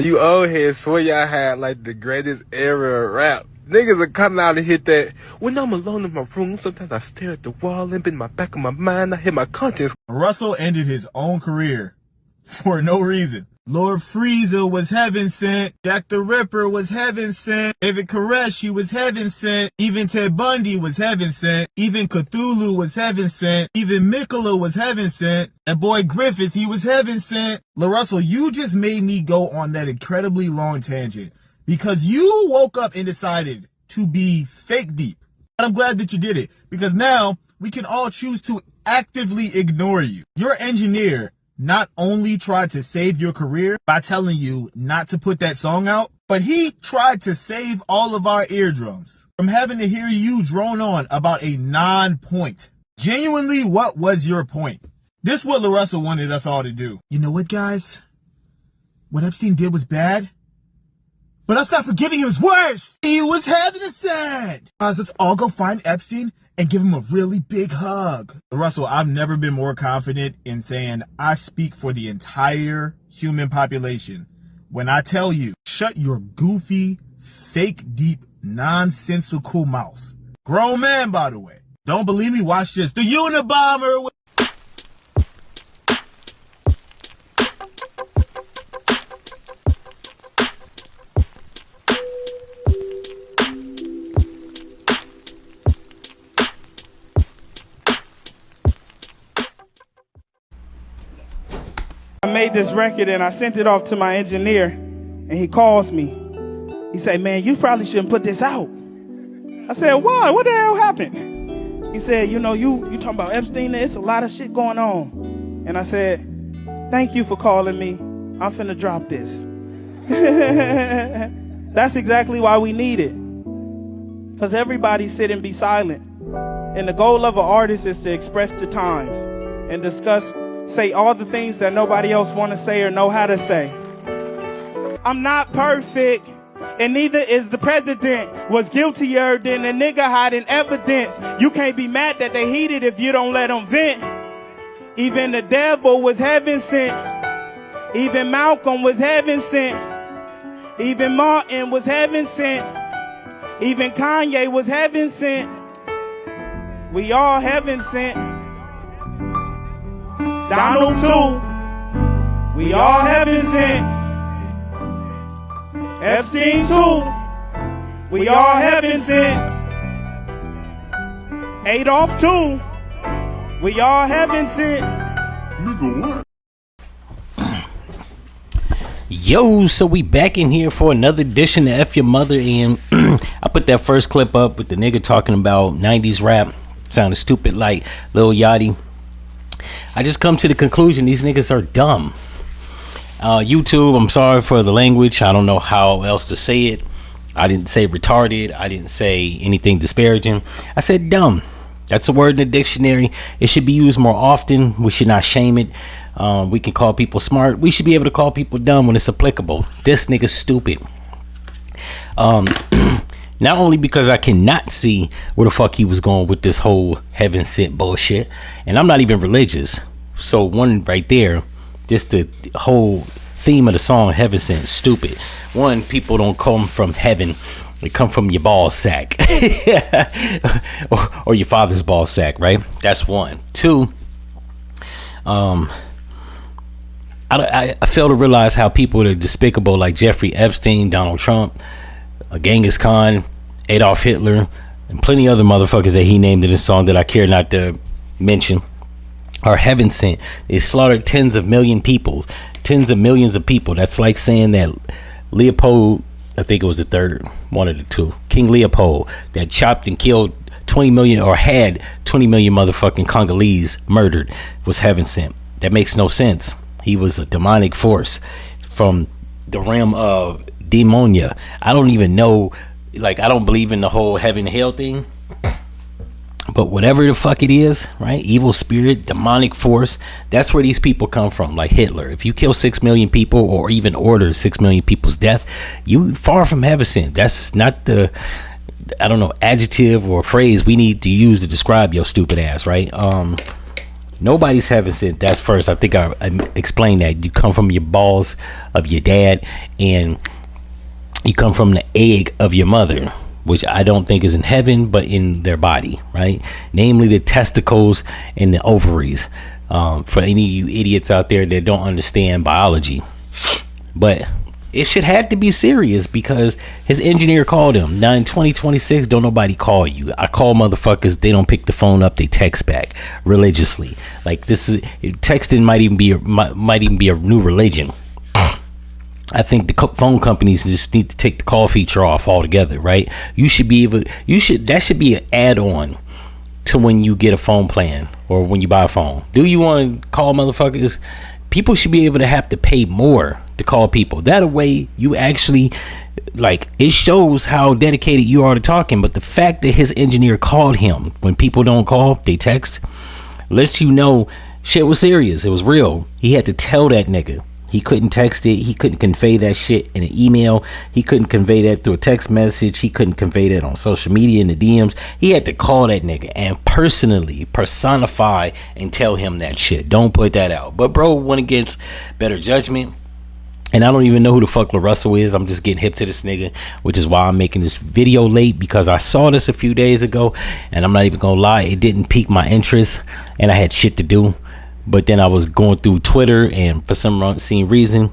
You old heads swear y'all had like the greatest era of rap. Niggas are coming out and hit that. When I'm alone in my room, sometimes I stare at the wall and in my back of my mind, I hear my conscience. Russell ended his own career for no reason. Lord Frieza was heaven sent. Jack the Ripper was heaven sent. David Koresh was heaven sent. Even Ted Bundy was heaven sent. Even Cthulhu was heaven sent. Even Mikola was heaven sent. And boy Griffith, he was heaven sent. Larussell, you just made me go on that incredibly long tangent because you woke up and decided to be fake deep. And I'm glad that you did it because now we can all choose to actively ignore you. Your engineer not only tried to save your career by telling you not to put that song out, but he tried to save all of our eardrums from having to hear you drone on about a non-point. Genuinely, what was your point? This is what Larussell wanted us all to do. You know what, guys? What Epstein did was bad, but us not forgiving him is worse. He was heaven sent. Guys, let's all go find Epstein and give him a really big hug. Russell, I've never been more confident in saying I speak for the entire human population when I tell you, shut your goofy, fake deep, nonsensical mouth. Grown man, by the way. Don't believe me? Watch this. The Unabomber. I made this record and I sent it off to my engineer and he calls me. He said, man, you probably shouldn't put this out. I said, why? What the hell happened? He said, you know, you talking about Epstein, there's a lot of shit going on. And I said, thank you for calling me. I'm finna drop this. That's exactly why we need it. Because everybody sit and be silent. And the goal of an artist is to express the times and discuss, say all the things that nobody else want to say or know how to say. I'm not perfect, and neither is the president. Was guiltier than a nigga hiding evidence. You can't be mad that they heated if you don't let them vent. Even the devil was heaven sent. Even Malcolm was heaven sent. Even Martin was heaven sent. Even Kanye was heaven sent. We all heaven sent. Donald too. We all heaven sent. Epstein too. We all heaven sent. Adolf too. We all heaven sent. Nigga, what? Yo, so we back in here for another edition of F-ya-Motha, and I put that first clip up with the nigga talking about 90s rap. Sounded stupid like Lil Yachty. I just come to the conclusion these niggas are dumb. YouTube, I'm sorry for the language. I don't know how else to say it. I didn't say retarded. I didn't say anything disparaging. I said dumb. That's a word in the dictionary. It should be used more often. We should not shame it. We can call people smart. We should be able to call people dumb when it's applicable. This nigga's stupid. Not only because I cannot see where the fuck he was going with this whole heaven sent bullshit, and I'm not even religious. So one right there, just the whole theme of the song heaven sent is stupid. One, people don't come from heaven. They come from your ball sack or your father's ball sack, right? That's one. Two, I fail to realize how people that are despicable like Jeffrey Epstein, Donald Trump, Genghis Khan, Adolf Hitler, and plenty other motherfuckers that he named in his song that I care not to mention are heaven sent. They slaughtered tens of millions of people. That's like saying that Leopold, I think it was the third, one of the two, King Leopold, that chopped and killed 20 million or had 20 million motherfucking Congolese murdered, was heaven sent. That makes no sense. He was a demonic force from the realm of demonia. I don't even know, like, I don't believe in the whole heaven hell thing, but whatever the fuck it is, right? Evil spirit, demonic force, that's where these people come from. Like Hitler, if you kill 6 million people or even order 6 million people's death, you far from heaven sent. That's not the, I don't know, adjective or phrase we need to use to describe your stupid ass, right? Nobody's heaven sent. That's first. I think I explained that. You come from your balls of your dad, and you come from the egg of your mother, which I don't think is in heaven, but in their body, right? Namely, the testicles and the ovaries. For any of you idiots out there that don't understand biology, but it should have to be serious because his engineer called him. Now in 2026, don't nobody call you. I call motherfuckers, they don't pick the phone up, they text back religiously. Like this is texting might even be a new religion. I think the phone companies just need to take the call feature off altogether, right? That should be an add-on to when you get a phone plan or when you buy a phone. Do you want to call motherfuckers? People should be able to have to pay more to call people. That way you actually, like, it shows how dedicated you are to talking. But the fact that his engineer called him when people don't call, they text, lets you know shit was serious. It was real. He had to tell that nigga. He couldn't text it. He couldn't convey that shit in an email. He couldn't convey that through a text message. He couldn't convey that on social media in the DMs. He had to call that nigga and personally personify and tell him that shit. Don't put that out. But bro went against better judgment. And I don't even know who the fuck Larussells is. I'm just getting hip to this nigga, which is why I'm making this video late, because I saw this a few days ago, and I'm not even gonna lie, it didn't pique my interest, and I had shit to do. But then I was going through Twitter, and for some unseen reason,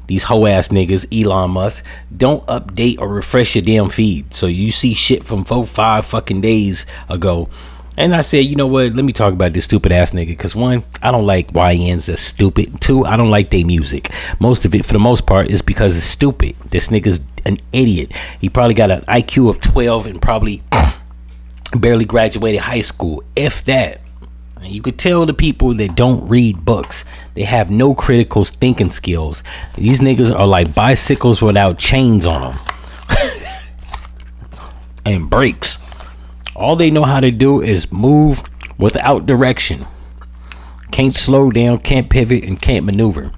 these hoe ass niggas, Elon Musk, don't update or refresh your damn feed. So you see shit from 4-5 fucking days ago. And I said, you know what? Let me talk about this stupid ass nigga. Because one, I don't like YNs that's stupid. Two, I don't like their music. Most of it, for the most part, is because it's stupid. This nigga's an idiot. He probably got an IQ of 12 and probably barely graduated high school, if that. And you could tell the people that don't read books, they have no critical thinking skills. These niggas are like bicycles without chains on them and brakes. All they know how to do is move without direction. Can't slow down, can't pivot, and can't maneuver.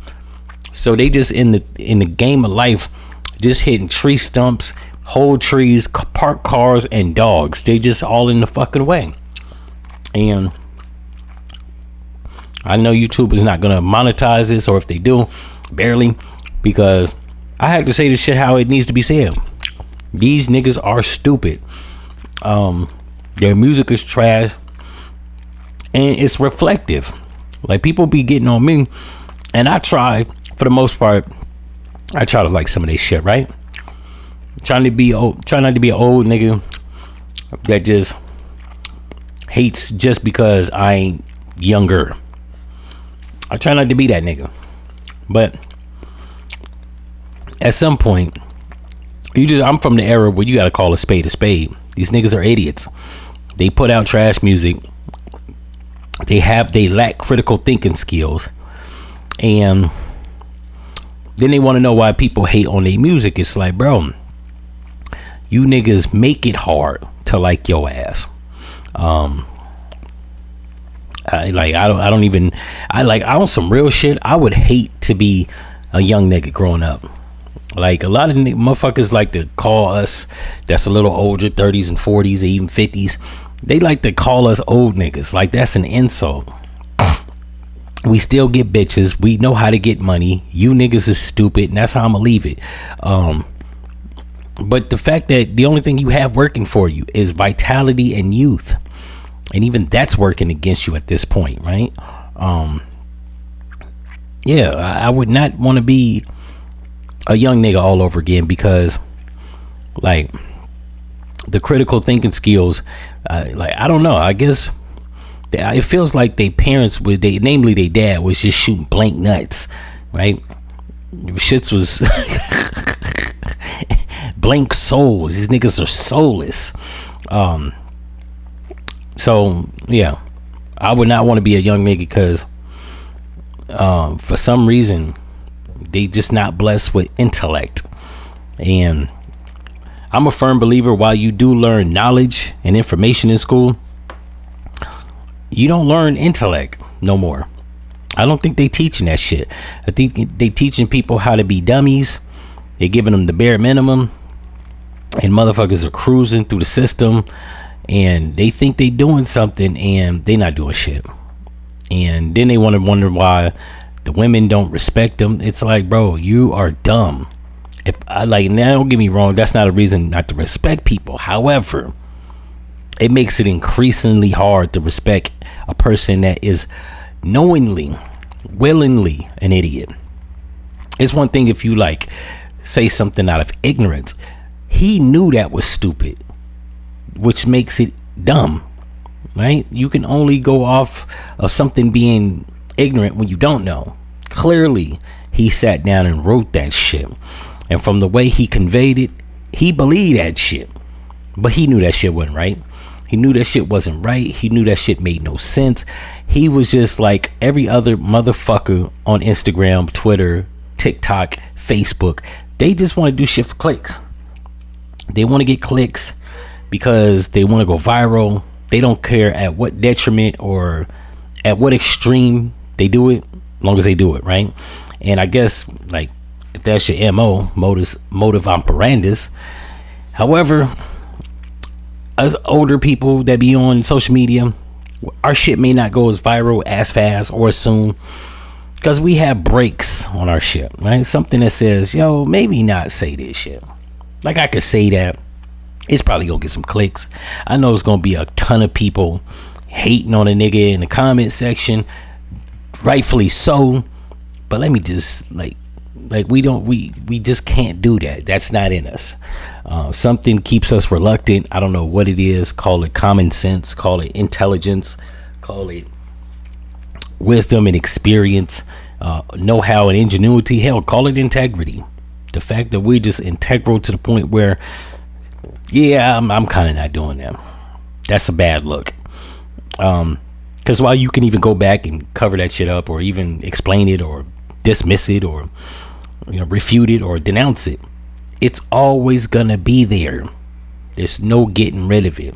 So they just in the game of life, just hitting tree stumps, whole trees, parked cars, and dogs. They just all in the fucking way. And I know YouTube is not gonna monetize this, or if they do, barely, because I have to say this shit how it needs to be said. These niggas are stupid. Their music is trash, and it's reflective. Like, people be getting on me, and I try, for the most part, I try to like some of this shit, right? Try not to be an old nigga that just hates just because I ain't younger. I try not to be that nigga. But at some point, I'm from the era where you gotta call a spade a spade. These niggas are idiots. They put out trash music. They lack critical thinking skills. And then they want to know why people hate on their music. It's like, bro, you niggas make it hard to like your ass. On some real shit, I would hate to be a young nigga growing up. Like, a lot of motherfuckers like to call us that's a little older, 30s and 40s, or even 50s. They like to call us old niggas. Like, that's an insult. We still get bitches. We know how to get money. You niggas is stupid, and that's how I'm gonna leave it. But the fact that the only thing you have working for you is vitality and youth, and even that's working against you at this point, right? Yeah, I would not want to be a young nigga all over again, because like the critical thinking skills, like, I don't know, I guess it feels like they parents would, namely their dad, was just shooting blank nuts, right? Shits was blank souls. These niggas are soulless. So yeah, I would not want to be a young nigga, because for some reason they just not blessed with intellect. And I'm a firm believer, while you do learn knowledge and information in school, you don't learn intellect no more. I don't think they teaching that shit. I think they teaching people how to be dummies. They're giving them the bare minimum, and motherfuckers are cruising through the system, and they think they doing something, and they not doing shit. And then they want to wonder why the women don't respect them. It's like, bro, you are dumb. If I like, now don't get me wrong, that's not a reason not to respect people. However, it makes it increasingly hard to respect a person that is knowingly, willingly an idiot. It's one thing if you like say something out of ignorance. He knew that was stupid, which makes it dumb, right? You can only go off of something being ignorant when you don't know. Clearly, he sat down and wrote that shit. And from the way he conveyed it, he believed that shit. But he knew that shit wasn't right. He knew that shit wasn't right. He knew that shit made no sense. He was just like every other motherfucker on Instagram, Twitter, TikTok, Facebook. They just want to do shit for clicks. They want to get clicks because they want to go viral. They don't care at what detriment or at what extreme they do it, as long as they do it, right? And I guess, like, if that's your MO, motive operandus. However, us older people that be on social media, our shit may not go as viral as fast or as soon because we have breaks on our shit, right? Something that says, yo, maybe not say this shit. Like, I could say that. It's probably gonna get some clicks. I know it's gonna be a ton of people hating on a nigga in the comment section, rightfully so. But let me just like we just can't do that. That's not in us. Something keeps us reluctant. I don't know what it is. Call it common sense, call it intelligence, call it wisdom and experience, know-how and ingenuity. Hell, call it integrity. The fact that we're just integral to the point where, yeah, I'm kind of not doing that. That's a bad look. Because while you can even go back and cover that shit up or even explain it or dismiss it or, you know, refute it or denounce it, it's always gonna be there. There's no getting rid of it.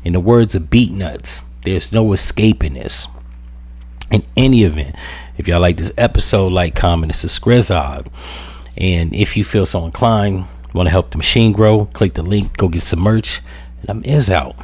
In the words of Beat Nuts, there's no escaping this. In any event, if y'all like this episode, like, comment, and subscribe. And if you feel so inclined, want to help the machine grow, click the link, go get some merch, and I'm out.